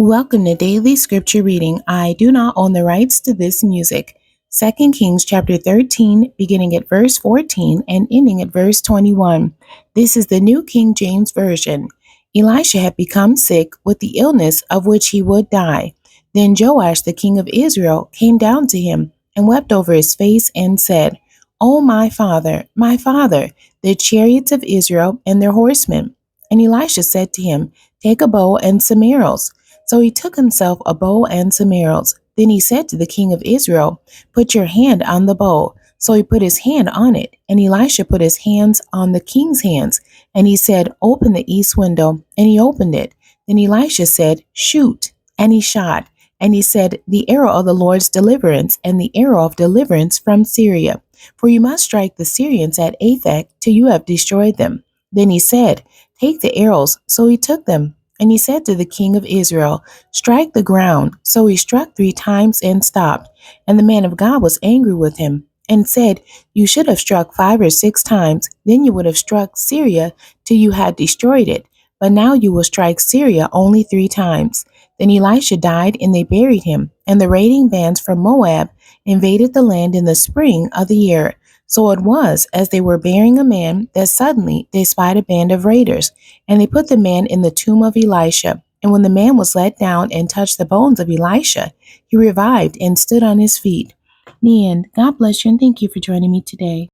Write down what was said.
Welcome to Daily Scripture Reading. I do not own the rights to this music. 2 Kings chapter 13, beginning at verse 14 and ending at verse 21. This is the New King James Version. Elisha had become sick with the illness of which he would die. Then Joash, the king of Israel, came down to him and wept over his face and said, "O my father, the chariots of Israel and their horsemen." And Elisha said to him, "Take a bow and some arrows." So he took himself a bow and some arrows. Then he said to the king of Israel, "Put your hand on the bow." So he put his hand on it, and Elisha put his hands on the king's hands. And he said, "Open the east window." And he opened it. Then Elisha said, "Shoot." And he shot. And he said, "The arrow of the Lord's deliverance, and the arrow of deliverance from Syria. For you must strike the Syrians at Aphek till you have destroyed them." Then he said, "Take the arrows." So he took them. And he said to the king of Israel, "Strike the ground." So he struck 3 times and stopped. And the man of God was angry with him and said, "You should have struck 5 or 6 times. Then you would have struck Syria till you had destroyed it. But now you will strike Syria only 3 times. Then Elisha died, and they buried him. And the raiding bands from Moab invaded the land in the spring of the year. So it was, as they were burying a man, that suddenly they spied a band of raiders, and they put the man in the tomb of Elisha. And when the man was let down and touched the bones of Elisha, he revived and stood on his feet. The end. God bless you, and thank you for joining me today.